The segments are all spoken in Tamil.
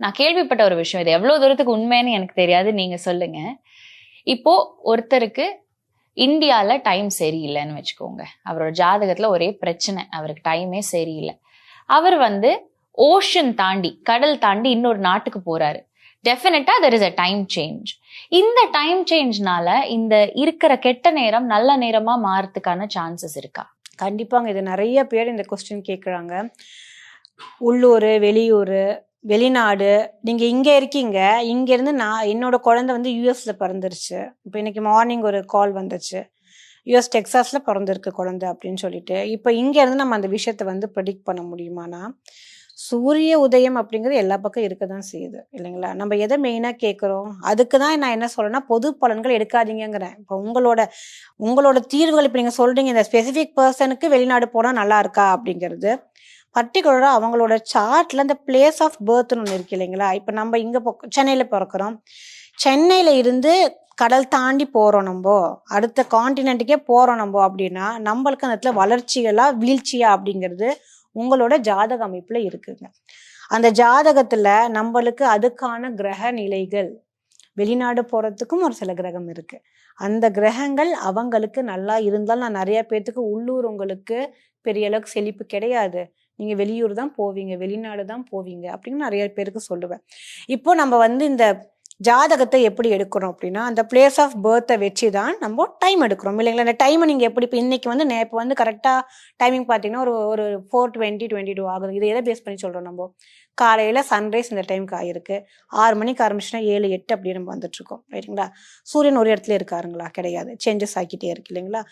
நான் கேள்விப்பட்ட ஒரு விஷயம். இது எவ்வளவு தூரத்துக்கு உண்மைன்னு எனக்கு தெரியாது, நீங்க சொல்லுங்க. இப்போ ஒருத்தருக்கு இந்தியால டைம் சரியில்லைன்னு வச்சுக்கோங்க. அவரோட ஜாதகத்துல ஒரே பிரச்சனை, அவருக்கு டைமே சரியில்லை. அவர் ஓஷன் தாண்டி, கடல் தாண்டி இன்னொரு நாட்டுக்கு போறாரு. டெஃபினட்டா there is a time change. இந்த டைம் சேஞ்ச்னால இந்த இருக்கிற கெட்ட நேரம் நல்ல நேரமா மாறதுக்கான சான்சஸ் இருக்கா? கண்டிப்பாங்க. இது நிறைய பேர் இந்த கொஸ்டின் கேட்குறாங்க. உள்ளூர், வெளியூர், வெளிநாடு, நீங்க இங்க இருக்கீங்க, இங்க இருந்து என்னோட குழந்தை யூஎஸ்ல பிறந்துருச்சு. இப்போ இன்னைக்கு மார்னிங் ஒரு கால் வந்துச்சு, யூஎஸ் டெக்சாஸ்ல பிறந்திருக்கு குழந்தை அப்படின்னு சொல்லிட்டு. இப்போ இங்க இருந்து நம்ம அந்த விஷயத்த ப்ரெடிக்ட் பண்ண முடியுமானா, சூரிய உதயம் அப்படிங்கிறது எல்லா பக்கம் இருக்க தான் செய்யுது இல்லைங்களா? நம்ம எதை மெயினாக கேட்குறோம், அதுக்கு தான் நான் என்ன சொல்றேன்னா, பொது பலன்கள் எடுக்காதீங்கிறேன். இப்போ உங்களோட தீர்வுகள் இப்போ நீங்கள் சொல்றீங்க, இந்த ஸ்பெசிஃபிக் பர்சனுக்கு வெளிநாடு போனால் நல்லா இருக்கா அப்படிங்கிறது. பர்டிகுலராக அவங்களோட சார்ட்ல இந்த பிளேஸ் ஆஃப் பர்த்னு ஒன்று இருக்கு இல்லைங்களா? இப்போ நம்ம இங்கே சென்னையில் பிறக்கிறோம், சென்னையில் இருந்து கடல் தாண்டி போகிறோம், நம்ம அடுத்த காண்டினென்ட்டுக்கே போகிறோம் நம்ம அப்படின்னா, நம்மளுக்கு அந்த இடத்துல வளர்ச்சிகளா வீழ்ச்சியா அப்படிங்கிறது உங்களோட ஜாதக அமைப்புல இருக்குங்க. அந்த ஜாதகத்துல நம்மளுக்கு அதுக்கான கிரக நிலைகள், வெளிநாடு போறதுக்கும் ஒரு சில கிரகம் இருக்கு. அந்த கிரகங்கள் அவங்களுக்கு நல்லா இருந்தால், நான் நிறைய பேர்த்துக்கு உள்ளூர் உங்களுக்கு பெரிய அளவுக்கு செழிப்பு கிடையாது, நீங்க வெளியூர் தான் போவீங்க, வெளிநாடு தான் போவீங்க அப்படின்னு நிறைய பேருக்கு சொல்லுவேன். இப்போ நம்ம இந்த ஜாதகத்தை எப்படி எடுக்கிறோம் அப்படின்னா, அந்த பிளேஸ் ஆஃப் பர்த்தை வச்சு தான் நம்ம டைம் எடுக்கிறோம் இல்லைங்களா? அந்த டைமை நீங்கள் எப்படி இப்போ இன்னைக்கு இப்போ கரெக்டாக டைமிங் பார்த்தீங்கன்னா ஒரு 4:20-22 ஆகுது. இதை எதை பேஸ் பண்ணி சொல்கிறோம்? நம்ம காலையில் சன்ரைஸ் இந்த டைமுக்கு ஆகிருக்கு, 6 மணிக்கு ஆரம்பிச்சுன்னா 7-8 அப்படி நம்ம வந்துட்டுருக்கோம் ரைட்டுங்களா? சூரியன் ஒரு இடத்துல இருக்காருங்களா? கிடையாது, சேஞ்சஸ் ஆகிக்கிட்டே இருக்கு இல்லைங்களா?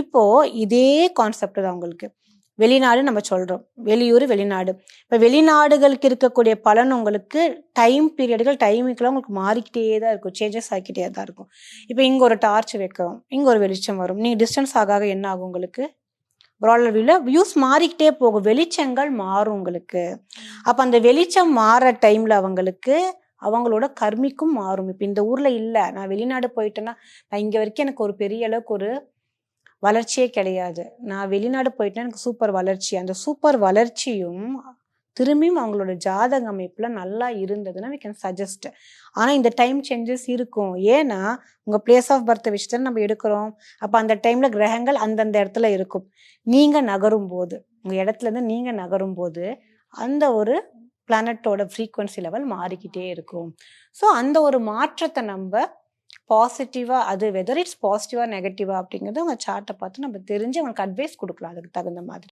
இப்போது இதே கான்செப்ட் தான் உங்களுக்கு. வெளிநாடு நம்ம சொல்கிறோம், வெளியூர், வெளிநாடு. இப்போ வெளிநாடுகளுக்கு இருக்கக்கூடிய பலன் உங்களுக்கு டைம் பீரியடுகள், டைமுக்கெல்லாம் உங்களுக்கு மாறிக்கிட்டே தான் இருக்கும், சேஞ்சஸ் ஆகிக்கிட்டே தான் இருக்கும். இப்போ இங்கே ஒரு டார்ச் வைக்கிறோம், இங்கே ஒரு வெளிச்சம் வரும், நீங்கள் டிஸ்டன்ஸ் ஆக என்ன ஆகும், உங்களுக்கு ப்ராடர் வியூவில் வியூஸ் மாறிக்கிட்டே போகும், வெளிச்சங்கள் மாறும் உங்களுக்கு. அப்போ அந்த வெளிச்சம் மாற டைமில் அவங்களோட கர்மிக்கும் மாறும். இப்போ இந்த ஊரில் இல்லை, நான் வெளிநாடு போயிட்டேன்னா, நான் இங்கே வரைக்கும் எனக்கு ஒரு பெரிய அளவுக்கு ஒரு வளர்ச்சியே கிடையாது, நான் வெளிநாடு போயிட்டேன்னா எனக்கு சூப்பர் வளர்ச்சி. அந்த சூப்பர் வளர்ச்சியும் திரும்பியும் அவங்களோட ஜாதக அமைப்புல நல்லா இருந்ததுன்னா we can suggest. ஆனா இந்த டைம் சேஞ்சஸ் இருக்கும். ஏன்னா உங்க பிளேஸ் ஆஃப் பர்த் விஷயத்துல நம்ம எடுக்கிறோம். அப்ப அந்த டைம்ல கிரகங்கள் அந்தந்த இடத்துல இருக்கும். நீங்க நகரும் போது, உங்க இடத்துல இருந்து நீங்க நகரும் போது அந்த ஒரு பிளானட்டோட ஃப்ரீக்வன்சி லெவல் மாறிக்கிட்டே இருக்கும். ஸோ அந்த ஒரு மாற்றத்தை நம்ம பாசிட்டிவா, அது வெதர் இட்ஸ் பாசிட்டிவா நெகட்டிவா அப்படிங்கிறது உங்க சார்ட்டை பார்த்து நம்ம தெரிஞ்சு அவங்களுக்கு அட்வைஸ் கொடுக்கலாம் அதுக்கு தகுந்த மாதிரி.